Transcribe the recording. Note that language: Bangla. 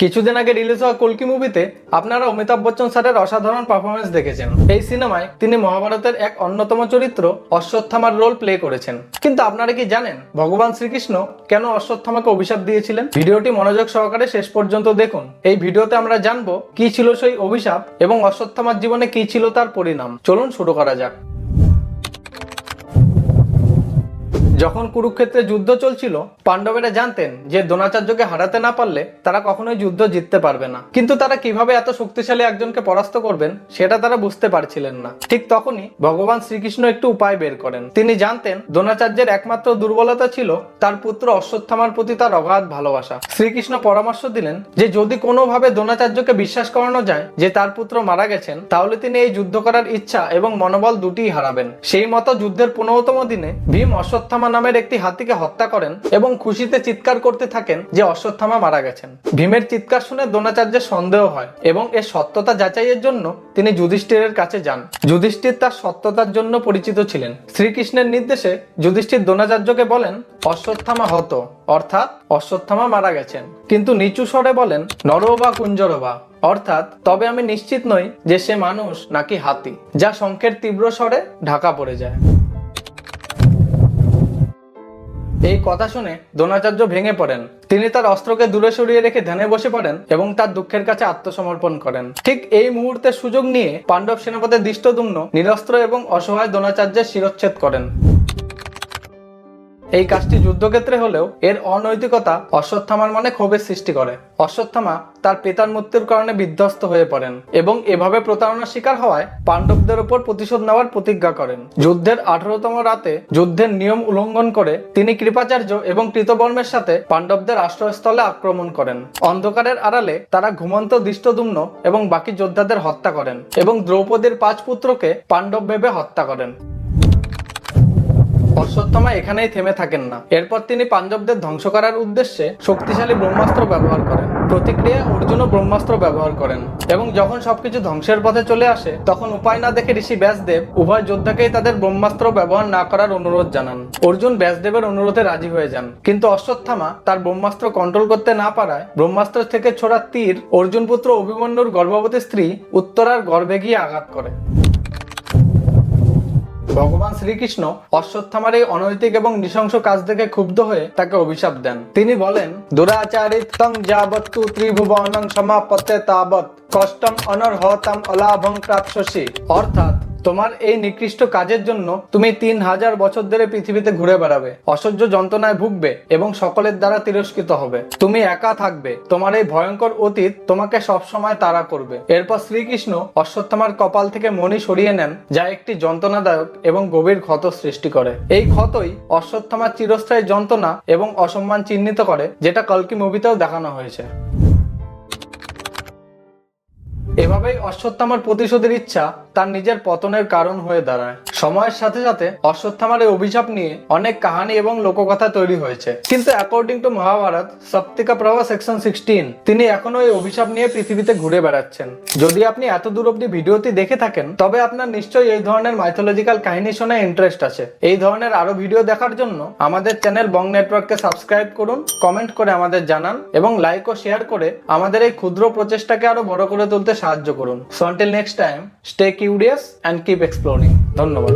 কিছুদিন আগে রিলিজ হওয়া কল্কি মুভিতে আপনারা অমিতাভ বচ্চন স্যারের অসাধারণ পারফরমেন্স দেখেছেন। এই সিনেমায় তিনি মহাভারতের এক অন্যতম চরিত্র অশ্বত্থামার রোল প্লে করেছেন। কিন্তু আপনারা কি জানেন ভগবান শ্রীকৃষ্ণ কেন অশ্বত্থামাকে অভিশাপ দিয়েছিলেন? ভিডিওটি মনোযোগ সহকারে শেষ পর্যন্ত দেখুন। এই ভিডিওতে আমরা জানবো কি ছিল সেই অভিশাপ এবং অশ্বত্থামার জীবনে কি ছিল তার পরিণাম। চলুন শুরু করা যাক। যখন কুরুক্ষেত্রে যুদ্ধ চলছিল, পাণ্ডবেরা জানতেন যে দ্রোণাচার্যকে হারাতে না পারলে তারা কখনোই যুদ্ধ জিততে পারবে না। কিন্তু তারা কিভাবে এত শক্তিশালী একজনকে পরাস্ত করবেন সেটা তারা বুঝতে পারছিলেন না। ঠিক তখনই ভগবান শ্রীকৃষ্ণ একটু উপায় বের করেন। তিনি জানতেন দ্রোণাচার্যের একমাত্র দুর্বলতা ছিল তার পুত্র অশ্বত্থামার প্রতি তার অগাধ ভালোবাসা। শ্রীকৃষ্ণ পরামর্শ দিলেন যে যদি কোনোভাবে দ্রোণাচার্যকে বিশ্বাস করানো যায় যে তার পুত্র মারা গেছেন, তাহলে তিনি এই যুদ্ধ করার ইচ্ছা এবং মনোবল দুটিই হারাবেন। সেই মতো যুদ্ধের 15তম দিনে ভীম অশ্বত্থামা নামের একটি হাতিকে হত্যা করেন এবং খুশিতে চিৎকার করতে থাকেন যে অশ্বত্থামা মারা গেছেন। ভীমের চিৎকার শুনে দ্রোণাচার্যের সন্দেহ হয় এবং এর সত্যতা যাচাইয়ের জন্য তিনি যুধিষ্ঠিরের কাছে যান। যুধিষ্ঠির তার সত্যতার জন্য পরিচিত ছিলেন। শ্রীকৃষ্ণের নির্দেশে যুধিষ্ঠির দ্রোণাচার্যকে বলেন অশ্বত্থামা হত, অর্থাৎ অশ্বত্থামা মারা গেছেন, কিন্তু নিচু স্বরে বলেন নরবা কুঞ্জরবা, অর্থাৎ তবে আমি নিশ্চিত নই যে সে মানুষ নাকি হাতি, যা শঙ্খের তীব্র স্বরে ঢাকা পড়ে যায়। এই কথা শুনে দ্রোণাচার্য ভেঙে পড়েন। তিনি তার অস্ত্রকে দূরে সরিয়ে রেখে ধ্যানে বসে পড়েন এবং তার দুঃখের কাছে আত্মসমর্পণ করেন। ঠিক এই মুহূর্তের সুযোগ নিয়ে পাণ্ডব সেনাপতি ধৃষ্টদ্যুম্ন নিরস্ত্র এবং অসহায় দ্রোণাচার্যের শিরচ্ছেদ করেন। এই কাজটি যুদ্ধক্ষেত্রে হলেও এর অনৈতিকতা অশ্বত্থামার মনে ক্ষোভের সৃষ্টি করে। অশ্বত্থামা তার পিতার মৃত্যুর কারণে বিধ্বস্ত হয়ে পড়েন এবং এভাবে প্রতারণার শিকার হওয়ায় পাণ্ডবদের উপর প্রতিশোধ নেওয়ার প্রতিজ্ঞা করেন। যুদ্ধের 18তম রাতে যুদ্ধের নিয়ম উল্লঙ্ঘন করে তিনি কৃপাচার্য এবং কৃতবর্মের সাথে পাণ্ডবদের আশ্রয়স্থলে আক্রমণ করেন। অন্ধকারের আড়ালে তারা ঘুমন্ত ধৃষ্টদ্যুম্ন এবং বাকি যোদ্ধাদের হত্যা করেন এবং দ্রৌপদীর 5 পুত্রকে পাণ্ডব ভেবে হত্যা করেন। অশ্বত্থামা এখানেই থেমে থাকেন না। এরপর তিনি পাণ্ডবদের ধ্বংস করার উদ্দেশ্যে শক্তিশালী ব্রহ্মাস্ত্র ব্যবহার করেন। প্রতিক্রিয়ায় অর্জুনও ব্রহ্মাস্ত্র ব্যবহার করেন এবং যখন সবকিছু ধ্বংসের পথে চলে আসে, তখন উপায় না দেখে ঋষি ব্যাসদেব উভয় যোদ্ধাকেই তাদের ব্রহ্মাস্ত্র ব্যবহার না করার অনুরোধ জানান। অর্জুন ব্যাসদেবের অনুরোধে রাজি হয়ে যান, কিন্তু অশ্বত্থামা তার ব্রহ্মাস্ত্র কন্ট্রোল করতে না পারায় ব্রহ্মাস্ত্র থেকে ছোড়া তীর অর্জুন পুত্র অভিমন্যুর গর্ভবতী স্ত্রী উত্তরার গর্ভে গিয়ে আঘাত করে। ভগবান শ্রীকৃষ্ণ অশ্বত্থামার এই অনৈতিক এবং নৃশংস কাজ দেখে ক্ষুব্ধ হয়ে তাকে অভিশাপ দেন। তিনি বলেন দুরাচারিতং যাবত্তু ত্রিভুবনং সমাপত্যে তাবৎ কষ্টম অনর্হতম অলাভং প্রাপ্স্যসি, অর্থাৎ তোমার এই নিকৃষ্ট কাজের জন্য তুমি 3000 বছর ধরে পৃথিবীতে ঘুরে বেড়াবে, অসহ্য যন্ত্রণায় ভুগবে এবং সকলের দ্বারা তিরস্কৃত হবে। তুমি একা থাকবে, তোমার এই ভয়ঙ্কর অতীত তোমাকে সবসময় তাড়া করবে। এরপর শ্রীকৃষ্ণ অশ্বত্থামার কপাল থেকে মণি সরিয়ে নেন, যা একটি যন্ত্রণাদায়ক এবং গভীর ক্ষত সৃষ্টি করে। এই ক্ষতই অশ্বত্থামার চিরস্থায়ী যন্ত্রণা এবং অসম্মান চিহ্নিত করে, যেটা কল্কি মুভিতেও দেখানো হয়েছে। এভাবেই অশ্বত্থামার প্রতিশোধের ইচ্ছা তার নিজের পতনের কারণ হয়ে দাঁড়ায়। সময়ের সাথে সাথে অশ্বত্থামার এই অভিশাপ নিয়ে অনেক কাহিনী এবং লোককথা তৈরি হয়েছে, কিন্তু অ্যাকর্ডিং টু মহাভারত সপ্তিকা প্রভা সেকশন 16 তিনি এখনো এই অভিশাপ নিয়ে পৃথিবীতে ঘুরে বেড়াচ্ছেন। যদি আপনি এত দূর অব্দি ভিডিওটি দেখে থাকেন, তবে আপনার নিশ্চয়ই এই ধরনের মাইথোলজিক্যাল কাহিনী শোনা ইন্টারেস্ট আছে। এই ধরনের আরো ভিডিও দেখার জন্য আমাদের চ্যানেল বং নেটওয়ার্ককে সাবস্ক্রাইব করুন, কমেন্ট করে আমাদের জানান এবং লাইক ও শেয়ার করে আমাদের এই ক্ষুদ্র প্রচেষ্টাকে আরো বড় করে তুলতে সাহায্য করুন। So until next time, stay curious and keep exploring. ধন্যবাদ।